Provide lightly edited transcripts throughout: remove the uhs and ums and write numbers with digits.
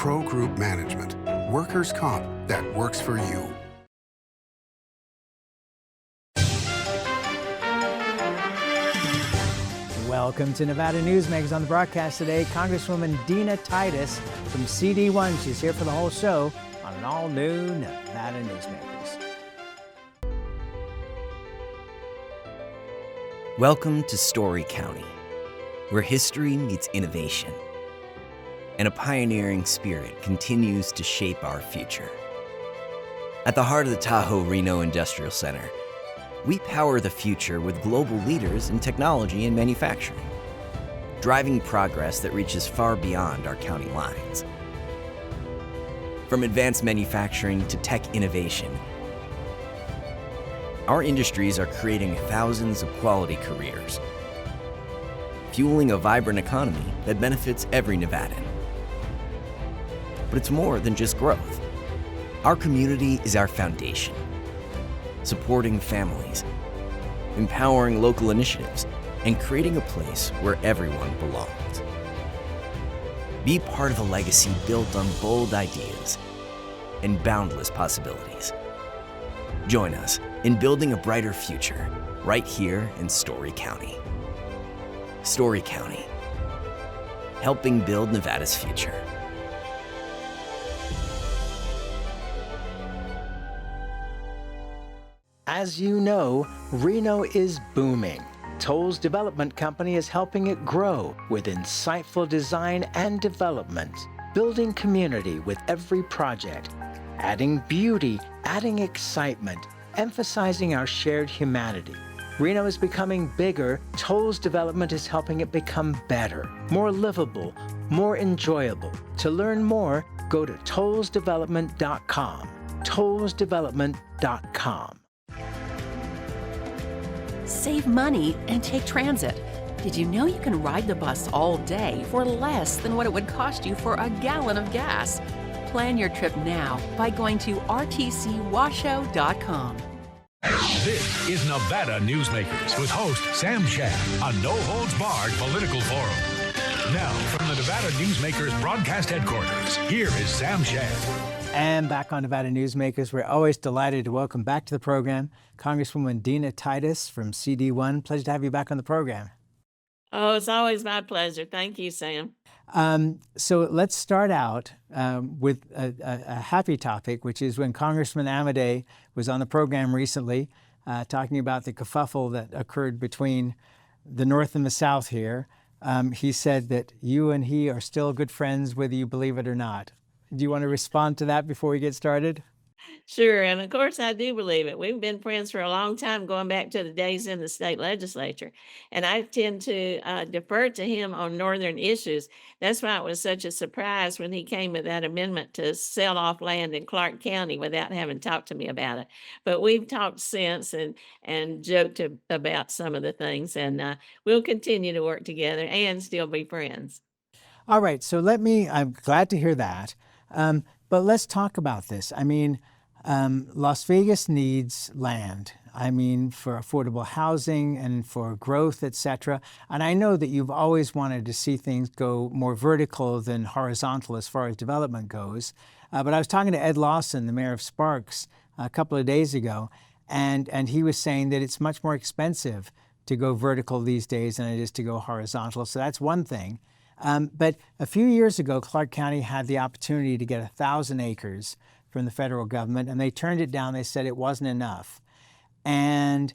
Pro Group Management. Workers' comp that works for you. Welcome to Nevada Newsmakers. On the broadcast today, Congresswoman Dina Titus from CD1. She's here for the whole show on an all-new Nevada Newsmakers. Welcome to Story County, where history meets innovation, and a pioneering spirit continues to shape our future. At the heart of the Tahoe Reno Industrial Center, we power the future with global leaders in technology and manufacturing, driving progress that reaches far beyond our county lines. From advanced manufacturing to tech innovation, our industries are creating thousands of quality careers, fueling a vibrant economy that benefits every Nevadan. But it's more than just growth. Our community is our foundation, supporting families, empowering local initiatives, and creating a place where everyone belongs. Be part of a legacy built on bold ideas and boundless possibilities. Join us in building a brighter future right here in Story County. Story County, helping build Nevada's future. As you know, Reno is booming. Toll's development company is helping it grow with insightful design and development, building community with every project, adding beauty, adding excitement, emphasizing our shared humanity. Reno is becoming bigger. Toll's development is helping it become better, more livable, more enjoyable. To learn more, go to tollsdevelopment.com. tollsdevelopment.com. Save money and take transit. Did you know you can ride the bus all day for less than what it would cost you for a gallon of gas? Plan your trip now by going to rtcwashoe.com. This is Nevada Newsmakers with host Sam Shad, a no-holds-barred political forum. Now, from the Nevada Newsmakers broadcast headquarters, here is Sam Shad. And back on Nevada Newsmakers, we're always delighted to welcome back to the program Congresswoman Dina Titus from CD1. Pleasure to have you back on the program. Oh, it's always my pleasure. Thank you, Sam. So let's start out with a happy topic, which is when Congressman Amodei was on the program recently talking about the kerfuffle that occurred between the North and the South here. He said that you and he are still good friends, whether you believe it or not. Do you want to respond to that before we get started? Sure, and of course I do believe it. We've been friends for a long time, going back to the days in the state legislature, and I tend to defer to him on northern issues. That's why it was such a surprise when he came with that amendment to sell off land in Clark County without having talked to me about it. But we've talked since and joked about some of the things, and we'll continue to work together and still be friends. All right, so I'm glad to hear that. But let's talk about this. I mean, Las Vegas needs land. I mean, for affordable housing and for growth, et cetera. And I know that you've always wanted to see things go more vertical than horizontal as far as development goes. But I was talking to Ed Lawson, the mayor of Sparks, a couple of days ago, and he was saying that it's much more expensive to go vertical these days than it is to go horizontal. So that's one thing. But a few years ago, Clark County had the opportunity to get 1,000 acres from the federal government, and they turned it down. They said it wasn't enough. And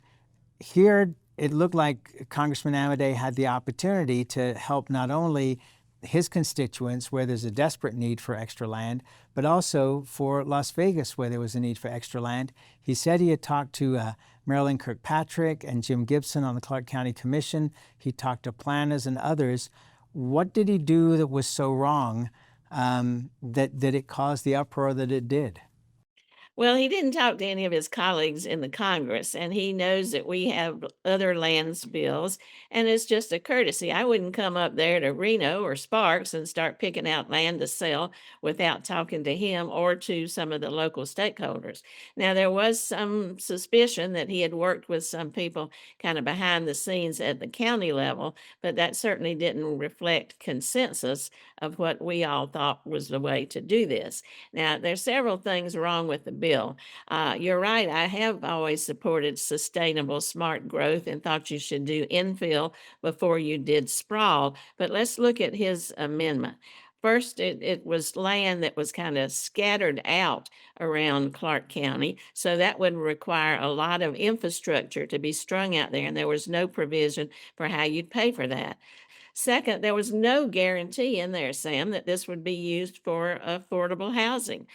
here it looked like Congressman Amodei had the opportunity to help not only his constituents where there's a desperate need for extra land, but also for Las Vegas where there was a need for extra land. He said he had talked to Marilyn Kirkpatrick and Jim Gibson on the Clark County Commission. He talked to planners and others. What did he do that was so wrong that it caused the uproar that it did? Well, he didn't talk to any of his colleagues in the Congress, and he knows that we have other lands bills, and it's just a courtesy. I wouldn't come up there to Reno or Sparks and start picking out land to sell without talking to him or to some of the local stakeholders. Now, there was some suspicion that he had worked with some people kind of behind the scenes at the county level, but that certainly didn't reflect consensus of what we all thought was the way to do this. Now, there's several things wrong with the bill. You're right. I have always supported sustainable, smart growth and thought you should do infill before you did sprawl. But let's look at his amendment. First, it was land that was kind of scattered out around Clark County. So that would require a lot of infrastructure to be strung out there. And there was no provision for how you'd pay for that. Second, there was no guarantee in there, Sam, that this would be used for affordable housing.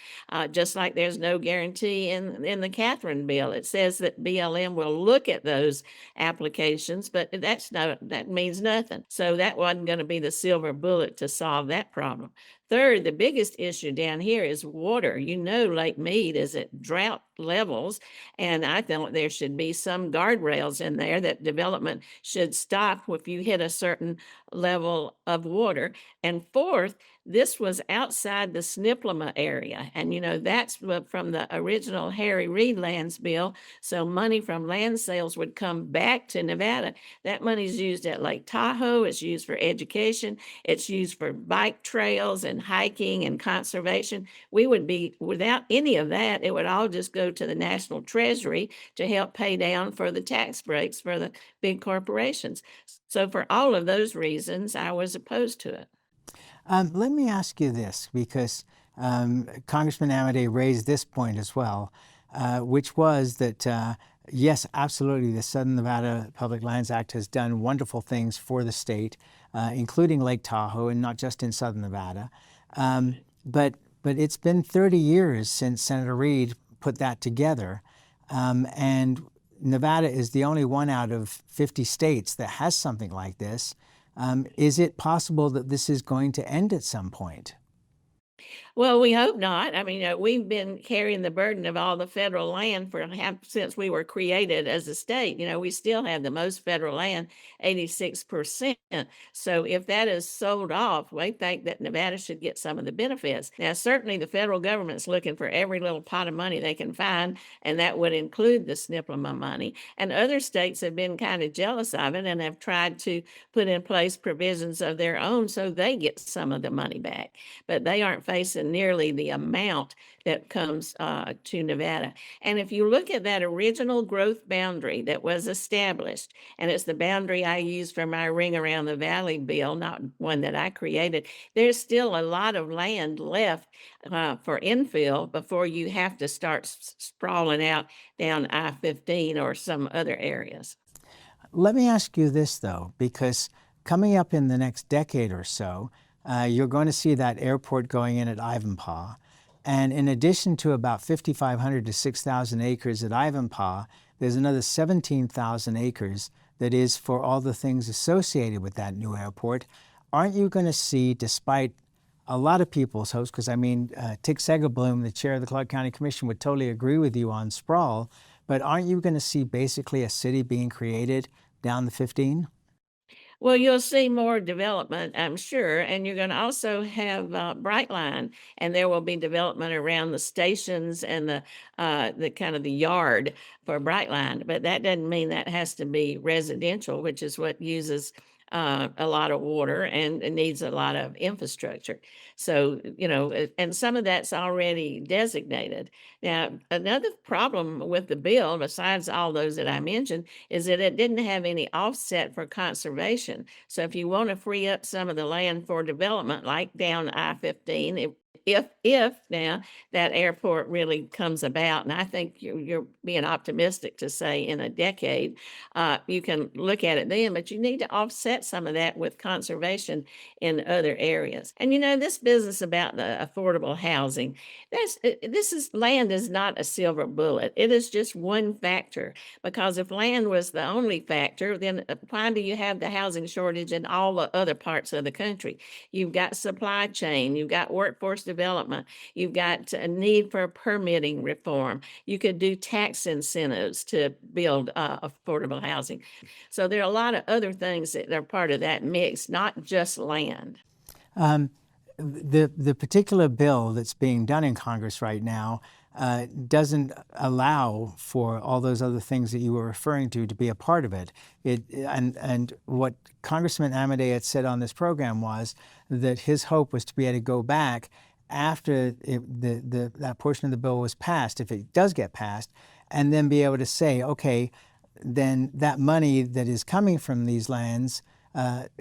Just like there's no guarantee in the Catherine bill. It says that BLM will look at those applications, but that means nothing. So that wasn't going to be the silver bullet to solve that problem. Third, the biggest issue down here is water. You know, Lake Mead is at drought levels, and I thought there should be some guardrails in there that development should stop if you hit a certain level of water. And fourth, this was outside the Sniplama area. And, you know, that's from the original Harry Reid lands bill. So money from land sales would come back to Nevada. That money is used at Lake Tahoe. It's used for education. It's used for bike trails and hiking and conservation. We would be, without any of that, it would all just go to the National Treasury to help pay down for the tax breaks for the big corporations. So for all of those reasons, I was opposed to it. Let me ask you this, because Congressman Amodei raised this point as well, which was that, yes, absolutely, the Southern Nevada Public Lands Act has done wonderful things for the state, including Lake Tahoe, and not just in Southern Nevada. But it's been 30 years since Senator Reid put that together, and Nevada is the only one out of 50 states that has something like this. Is it possible that this is going to end at some point? Well, we hope not. I mean, we've been carrying the burden of all the federal land since we were created as a state. You know, we still have the most federal land, 86%. So if that is sold off, we think that Nevada should get some of the benefits. Now, certainly the federal government's looking for every little pot of money they can find, and that would include the SNPLMA money. And other states have been kind of jealous of it and have tried to put in place provisions of their own so they get some of the money back. But they aren't facing nearly the amount that comes to Nevada. And if you look at that original growth boundary that was established, and it's the boundary I used for my Ring Around the Valley bill, not one that I created, there's still a lot of land left for infill before you have to start sprawling out down I-15 or some other areas. Let me ask you this, though, because coming up in the next decade or so, you're going to see that airport going in at Ivanpah. And in addition to about 5,500 to 6,000 acres at Ivanpah, there's another 17,000 acres that is for all the things associated with that new airport. Aren't you going to see, despite a lot of people's hopes, because I mean, Tick Segerbloom, the chair of the Clark County Commission, would totally agree with you on sprawl, but aren't you going to see basically a city being created down the 15? Well, you'll see more development, I'm sure, and you're going to also have Brightline, and there will be development around the stations and the kind of the yard for Brightline. But that doesn't mean that has to be residential, which is what uses a lot of water and it needs a lot of infrastructure. So, you know, and some of that's already designated. Now, another problem with the bill, besides all those that I mentioned, is that it didn't have any offset for conservation. So if you want to free up some of the land for development, like down I-15, if now that airport really comes about, and I think you're being optimistic to say in a decade, you can look at it then, but you need to offset some of that with conservation in other areas. And you know, this business about the affordable housing, land is not a silver bullet. It is just one factor, because if land was the only factor, then why do you have the housing shortage in all the other parts of the country? You've got supply chain, you've got workforce development. You've got a need for permitting reform. You could do tax incentives to build affordable housing. So there are a lot of other things that are part of that mix, not just land. The particular bill that's being done in Congress right now doesn't allow for all those other things that you were referring to be a part of it. And what Congressman Amodei had said on this program was that his hope was to be able to go back after that portion of the bill was passed, if it does get passed, and then be able to say, okay, then that money that is coming from these lands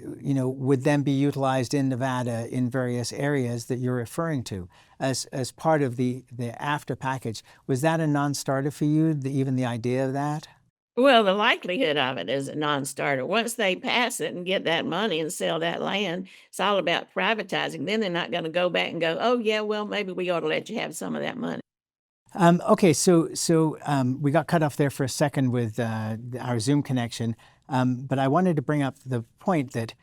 would then be utilized in Nevada in various areas that you're referring to as part of the after package. Was that a non-starter for you, even the idea of that? Well, the likelihood of it is a non-starter. Once they pass it and get that money and sell that land, it's all about privatizing. Then they're not going to go back and go, oh, yeah, well, maybe we ought to let you have some of that money. Okay, so we got cut off there for a second with our Zoom connection, but I wanted to bring up the point that,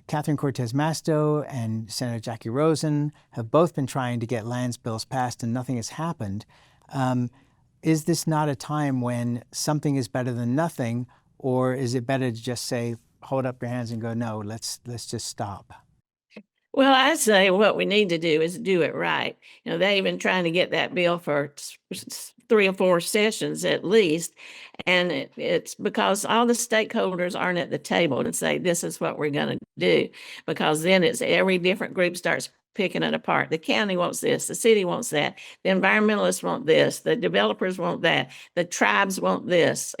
Catherine Cortez Masto and Senator Jackie Rosen have both been trying to get lands bills passed and nothing has happened. Is this not a time when something is better than nothing, or is it better to just say, hold up your hands and go, no, let's just stop? Well, I say what we need to do is do it right. They've been trying to get that bill for 3 or 4 sessions at least. And it's because all the stakeholders aren't at the table and say, this is what we're going to do. Because then it's every different group starts picking it apart. The county wants this, the city wants that, the environmentalists want this, the developers want that, the tribes want this,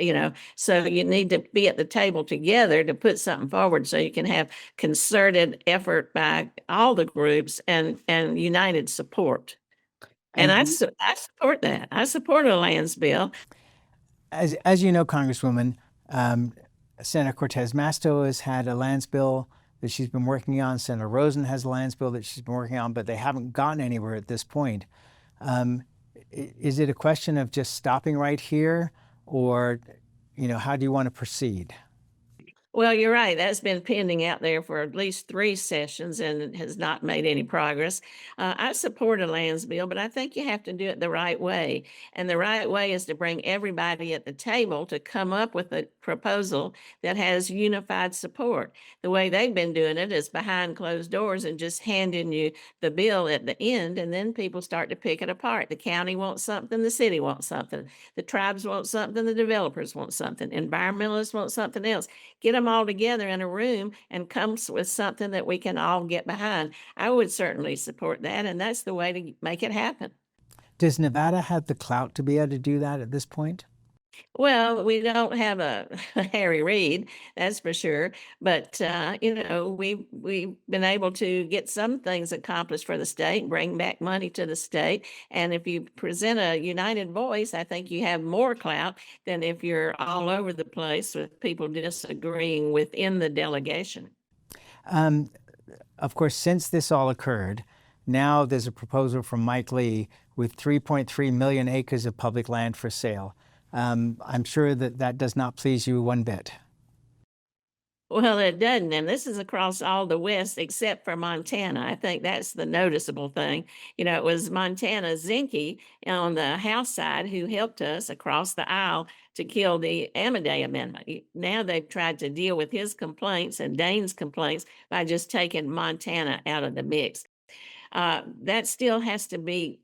So you need to be at the table together to put something forward so you can have concerted effort by all the groups and united support. And I support that. I support a lands bill. As you know, Congresswoman, Senator Cortez Masto has had a lands bill that she's been working on. Senator Rosen has a lands bill that she's been working on, but they haven't gotten anywhere at this point. Is it a question of just stopping right here, or, how do you want to proceed? Well, you're right. That's been pending out there for at least 3 sessions and has not made any progress. I support a lands bill, but I think you have to do it the right way. And the right way is to bring everybody at the table to come up with a proposal that has unified support. The way they've been doing it is behind closed doors and just handing you the bill at the end, and then people start to pick it apart. The county wants something, the city wants something, the tribes want something, the developers want something, environmentalists want something else. Get them all together in a room and comes with something that we can all get behind. I would certainly support that, and that's the way to make it happen. Does Nevada have the clout to be able to do that at this point? Well, we don't have a Harry Reid, that's for sure. But we've been able to get some things accomplished for the state, bring back money to the state. And if you present a united voice, I think you have more clout than if you're all over the place with people disagreeing within the delegation. Of course, since this all occurred, now there's a proposal from Mike Lee with 3.3 million acres of public land for sale. I'm sure that does not please you one bit. Well, it doesn't, and this is across all the West except for Montana. I think that's the noticeable thing. It was Montana Zinke on the House side who helped us across the aisle to kill the Amodei Amendment. Now they've tried to deal with his complaints and Dane's complaints by just taking Montana out of the mix. That still has to be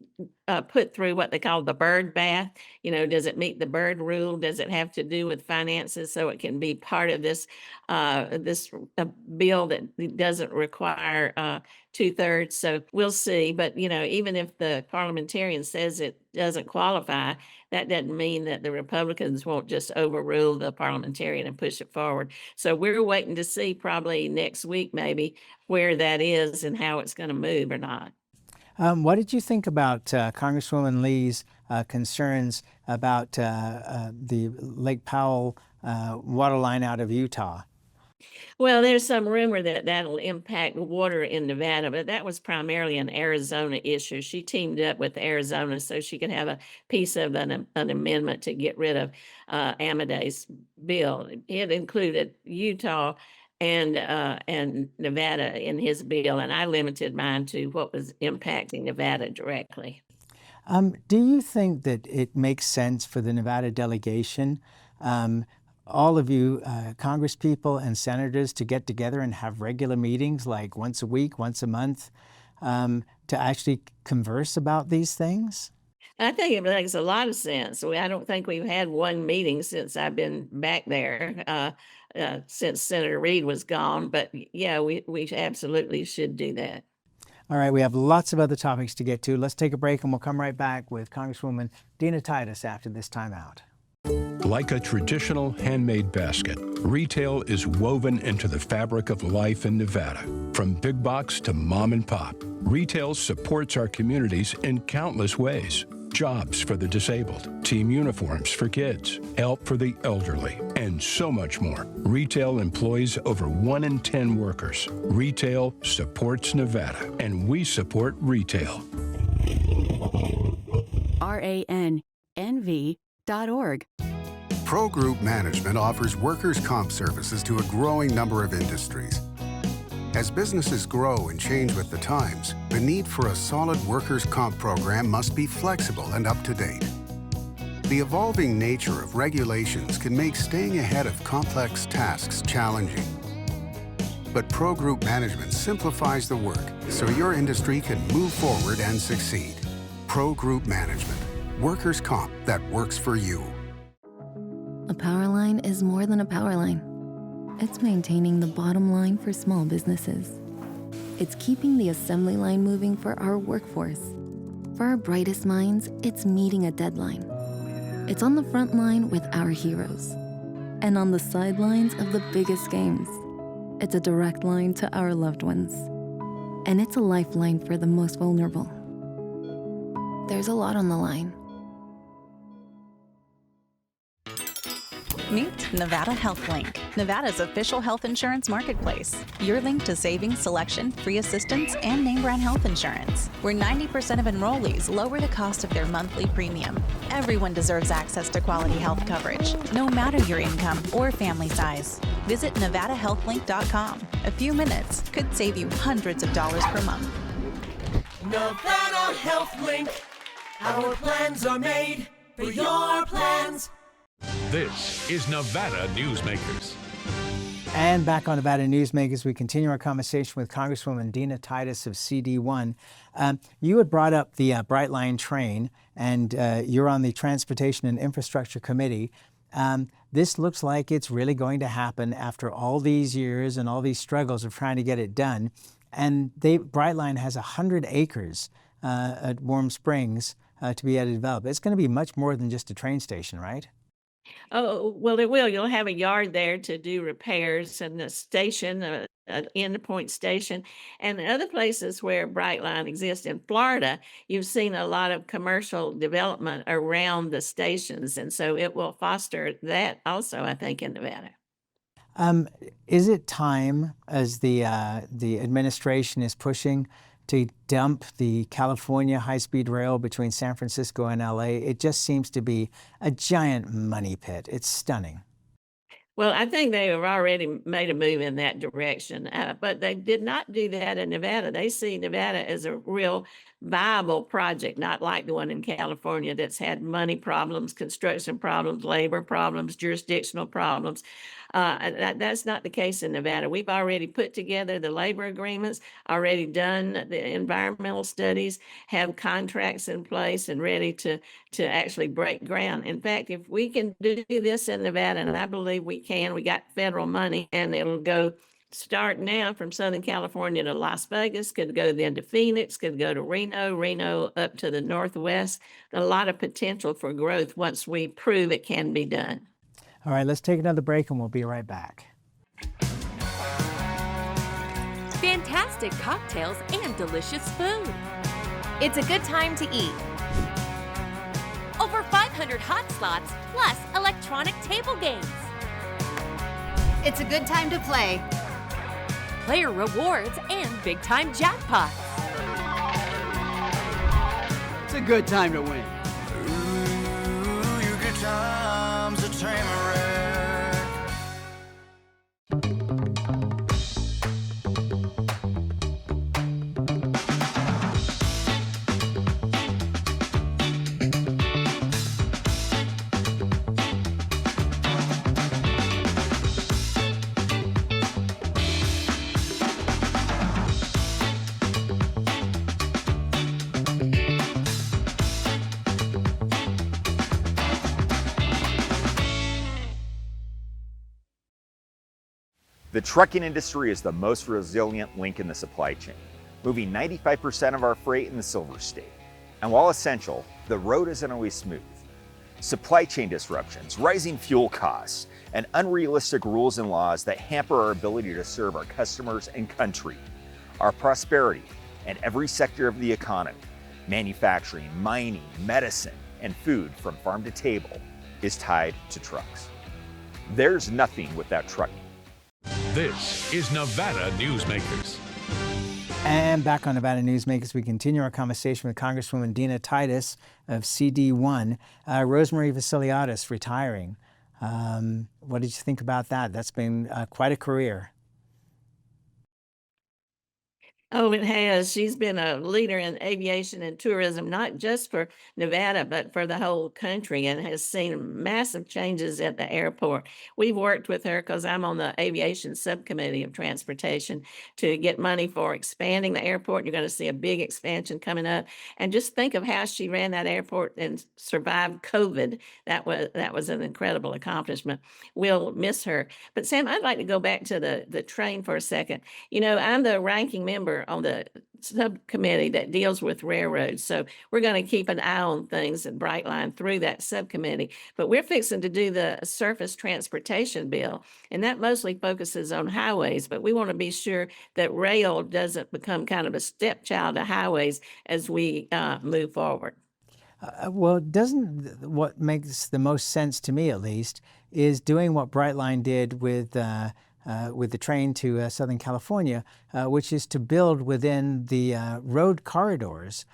put through what they call the bird bath. Does it meet the bird rule? Does it have to do with finances so it can be part of this bill that doesn't require 2/3? So we'll see. But even if the parliamentarian says it doesn't qualify, that doesn't mean that the Republicans won't just overrule the parliamentarian and push it forward. So we're waiting to see probably next week maybe where that is and how it's going to move or not. What did you think about Congresswoman Lee's concerns about the Lake Powell water line out of Utah? Well, there's some rumor that that'll impact water in Nevada, but that was primarily an Arizona issue. She teamed up with Arizona so she could have a piece of an amendment to get rid of Amodei's bill. It included Utah and Nevada in his bill, and I limited mine to what was impacting Nevada directly. Do you think that it makes sense for the Nevada delegation, all of you congresspeople and senators, to get together and have regular meetings, like once a week, once a month, to actually converse about these things? I think it makes a lot of sense. I don't think we've had one meeting since I've been back there, since Senator Reid was gone. But yeah, we absolutely should do that. All right, we have lots of other topics to get to. Let's take a break and we'll come right back with Congresswoman Dina Titus after this timeout. Like a traditional handmade basket, retail is woven into the fabric of life in Nevada. From big box to mom and pop, retail supports our communities in countless ways. Jobs for the disabled, team uniforms for kids, help for the elderly, and so much more. Retail employs over 1 in 10 workers. Retail supports Nevada, and we support retail. RANNV.org. Pro Group Management offers workers' comp services to a growing number of industries. As businesses grow and change with the times, the need for a solid workers' comp program must be flexible and up to date. The evolving nature of regulations can make staying ahead of complex tasks challenging. But Pro Group Management simplifies the work so your industry can move forward and succeed. Pro Group Management, workers' comp that works for you. A power line is more than a power line. It's maintaining the bottom line for small businesses. It's keeping the assembly line moving for our workforce. For our brightest minds, it's meeting a deadline. It's on the front line with our heroes. And on the sidelines of the biggest games. It's a direct line to our loved ones. And it's a lifeline for the most vulnerable. There's a lot on the line. Meet Nevada Health Link, Nevada's official health insurance marketplace. Your link to savings, selection, free assistance, and name brand health insurance, where 90% of enrollees lower the cost of their monthly premium. Everyone deserves access to quality health coverage, no matter your income or family size. Visit NevadaHealthLink.com. A few minutes could save you hundreds of dollars per month. Nevada Health Link. Our plans are made for your plans. This is Nevada Newsmakers. And back on Nevada Newsmakers, we continue our conversation with Congresswoman Dina Titus of CD1. You had brought up the Bright Line train, and you're on the Transportation and Infrastructure Committee. This looks like it's really going to happen after all these years and all these struggles of trying to get it done. And Bright Line has 100 acres at Warm Springs to be able to develop. It's going to be much more than just a train station, right? Oh, well, it will. You'll have a yard there to do repairs, and a station, an endpoint station, and other places where Brightline exists. In Florida, you've seen a lot of commercial development around the stations, and so it will foster that also, I think, in Nevada. Is it time, as the administration is pushing, to dump the California high-speed rail between San Francisco and LA? It just seems to be a giant money pit. It's stunning. Well, I think they have already made a move in that direction, but they did not do that in Nevada. They see Nevada as a real viable project, not like the one in California that's had money problems, construction problems, labor problems, jurisdictional problems. That's not the case in Nevada. We've already put together the labor agreements, already done the environmental studies, have contracts in place and ready to actually break ground. In fact, if we can do this in Nevada, and I believe we can, we got federal money, and it'll go start now from Southern California to Las Vegas, could go then to Phoenix, could go to Reno up to the Northwest. A lot of potential for growth once we prove it can be done. All right, let's take another break and we'll be right back. Fantastic cocktails and delicious food. It's a good time to eat. Over 500 hot slots plus electronic table games. It's a good time to play. Player rewards and big-time jackpots. It's a good time to win. Ooh, your good times are tamarack. The trucking industry is the most resilient link in the supply chain, moving 95% of our freight in the Silver State. And while essential, the road isn't always smooth. Supply chain disruptions, rising fuel costs, and unrealistic rules and laws that hamper our ability to serve our customers and country. Our prosperity and every sector of the economy, manufacturing, mining, medicine, and food from farm to table, is tied to trucks. There's nothing without trucking. This is Nevada Newsmakers. And back on Nevada Newsmakers, we continue our conversation with Congresswoman Dina Titus of CD1. Rosemary Vasiliadis retiring. What did you think about that? That's been quite a career. Oh, it has. She's been a leader in aviation and tourism, not just for Nevada, but for the whole country, and has seen massive changes at the airport. We've worked with her because I'm on the aviation subcommittee of transportation to get money for expanding the airport. You're going to see a big expansion coming up. And just think of how she ran that airport and survived COVID. That was an incredible accomplishment. We'll miss her. But Sam, I'd like to go back to the train for a second. You know, I'm the ranking member on the subcommittee that deals with railroads. So we're going to keep an eye on things at Brightline through that subcommittee. But we're fixing to do the surface transportation bill, and that mostly focuses on highways. But we want to be sure that rail doesn't become kind of a stepchild of highways as we move forward. Well, what makes the most sense to me, at least, is doing what Brightline did with the train to Southern California, which is to build within the road corridors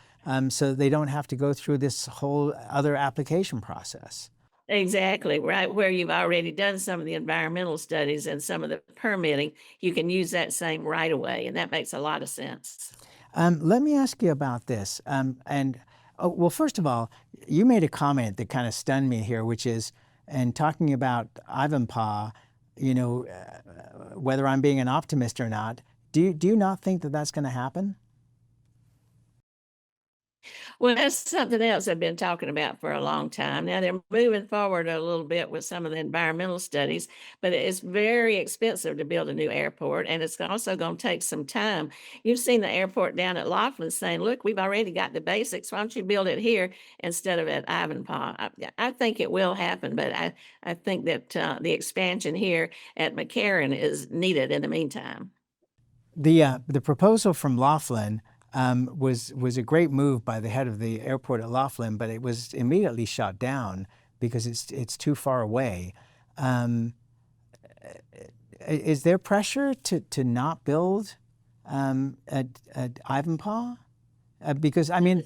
so they don't have to go through this whole other application process. Exactly, right where you've already done some of the environmental studies and some of the permitting, you can use that same right away, and that makes a lot of sense. Let me ask you about this. Well, first of all, you made a comment that kind of stunned me here, which is, and talking about Ivanpah, you know, whether I'm being an optimist or not, do you not think that that's going to happen? Well, that's something else I've been talking about for a long time. Now they're moving forward a little bit with some of the environmental studies, but it's very expensive to build a new airport, and it's also going to take some time. You've seen the airport down at Laughlin saying, look, we've already got the basics. Why don't you build it here instead of at Ivanpah? I think it will happen, but I think that the expansion here at McCarran is needed in the meantime. The proposal from Laughlin was a great move by the head of the airport at Laughlin, but it was immediately shot down because it's too far away. Is there pressure to not build at Ivanpah? Because I mean,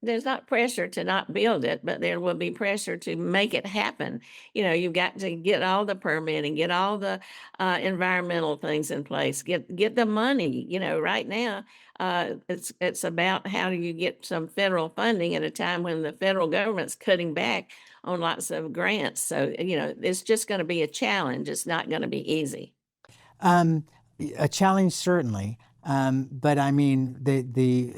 there's not pressure to not build it, but there will be pressure to make it happen. You know, you've got to get all the permitting, get all the environmental things in place, get the money. You know, right now it's about how do you get some federal funding at a time when the federal government's cutting back on lots of grants. So you know, it's just going to be a challenge. It's not going to be easy. A challenge certainly. But I mean, the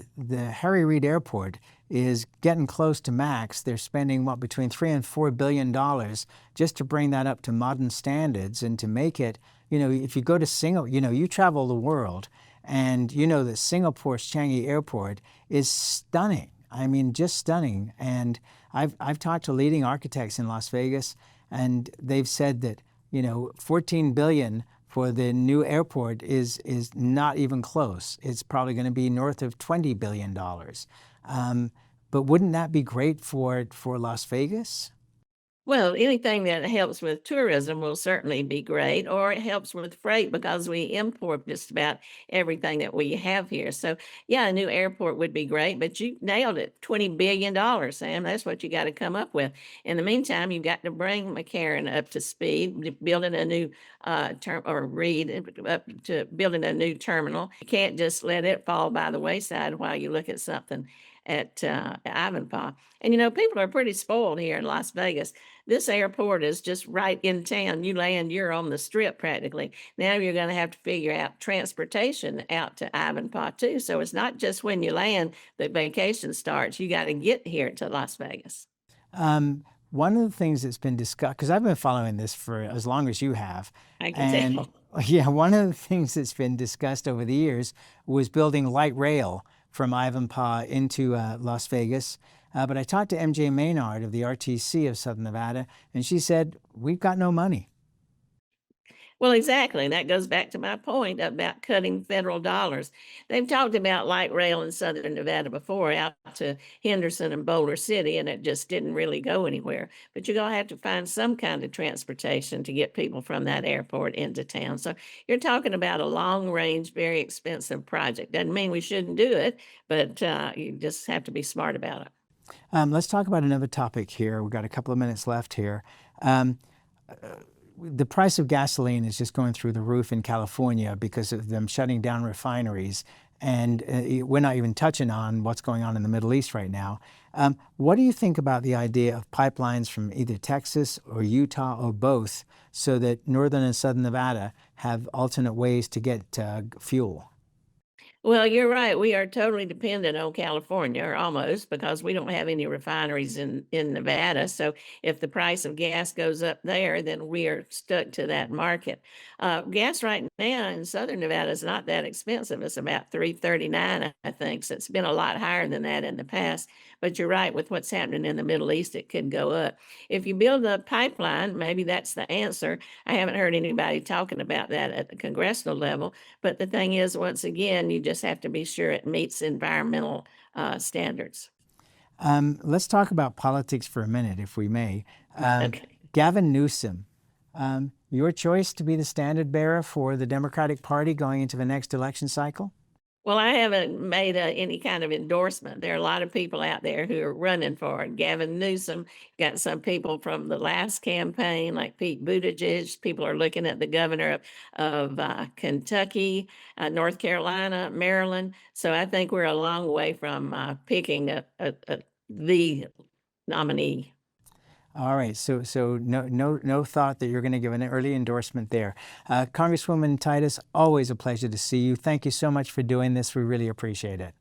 Harry Reid Airport is getting close to max. They're spending between $3 and $4 billion just to bring that up to modern standards and to make it. You know, if you go to Singapore, you know, you travel the world, and you know that Singapore's Changi Airport is stunning. I mean, just stunning. And I've talked to leading architects in Las Vegas, and they've said that, you know, $14 billion for the new airport is not even close. It's probably going to be north of $20 billion. But wouldn't that be great for Las Vegas? Well, anything that helps with tourism will certainly be great, or it helps with freight because we import just about everything that we have here. So, yeah, a new airport would be great, but you nailed it, $20 billion, Sam. That's what you got to come up with. In the meantime, you've got to bring McCarran up to speed, building a new Reed up to building a new terminal. You can't just let it fall by the wayside while you look at something at Ivanpah. And, you know, people are pretty spoiled here in Las Vegas. This airport is just right in town. You land, you're on the strip practically. Now you're going to have to figure out transportation out to Ivanpah too. So it's not just when you land that vacation starts. You got to get here to Las Vegas. One of the things that's been discussed, because I've been following this for as long as you have. I can tell. Yeah, one of the things that's been discussed over the years was building light rail from Ivanpah into Las Vegas. But I talked to MJ Maynard of the RTC of Southern Nevada, and she said, we've got no money. Well, exactly. And that goes back to my point about cutting federal dollars. They've talked about light rail in Southern Nevada before out to Henderson and Boulder City, and it just didn't really go anywhere. But you're going to have to find some kind of transportation to get people from that airport into town. So you're talking about a long range, very expensive project. Doesn't mean we shouldn't do it, but you just have to be smart about it. Let's talk about another topic here. We've got a couple of minutes left here. The price of gasoline is just going through the roof in California because of them shutting down refineries. And we're not even touching on what's going on in the Middle East right now. What do you think about the idea of pipelines from either Texas or Utah or both so that Northern and Southern Nevada have alternate ways to get fuel? Well, you're right. We are totally dependent on California, or almost, because we don't have any refineries in Nevada. So if the price of gas goes up there, then we are stuck to that market. Gas right now in Southern Nevada is not that expensive. It's about $3.39, I think. So it's been a lot higher than that in the past. But you're right, with what's happening in the Middle East, it could go up. If you build a pipeline, maybe that's the answer. I haven't heard anybody talking about that at the congressional level. But the thing is, once again, you just have to be sure it meets environmental standards. Let's talk about politics for a minute, if we may. Okay. Gavin Newsom, your choice to be the standard bearer for the Democratic Party going into the next election cycle? Well, I haven't made any kind of endorsement. There are a lot of people out there who are running for it. Gavin Newsom, got some people from the last campaign, like Pete Buttigieg. People are looking at the governor of Kentucky, North Carolina, Maryland. So I think we're a long way from picking the nominee. All right, so no thought that you're going to give an early endorsement there. Congresswoman Titus, always a pleasure to see you. Thank you so much for doing this. We really appreciate it.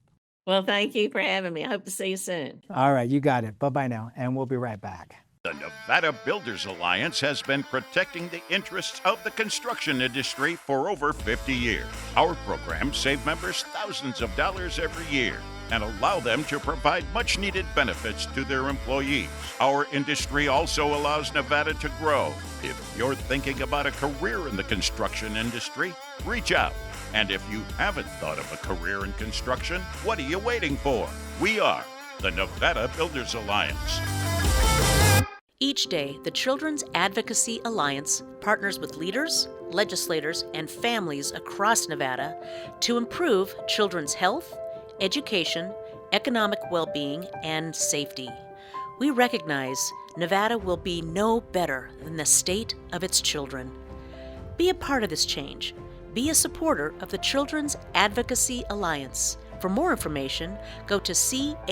Well, thank you for having me. I hope to see you soon. All right, you got it. Bye-bye now, and we'll be right back. The Nevada Builders Alliance has been protecting the interests of the construction industry for over 50 years. Our programs save members thousands of dollars every year and allow them to provide much-needed benefits to their employees. Our industry also allows Nevada to grow. If you're thinking about a career in the construction industry, reach out. And if you haven't thought of a career in construction, what are you waiting for? We are the Nevada Builders Alliance. Each day, the Children's Advocacy Alliance partners with leaders, legislators, and families across Nevada to improve children's health, education, economic well-being, and safety. We recognize Nevada will be no better than the state of its children. Be a part of this change. Be a supporter of the Children's Advocacy Alliance. For more information, go to caanv.org.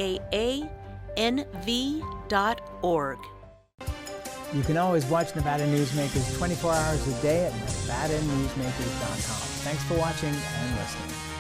You can always watch Nevada Newsmakers 24 hours a day at NevadaNewsmakers.com. Thanks for watching and listening.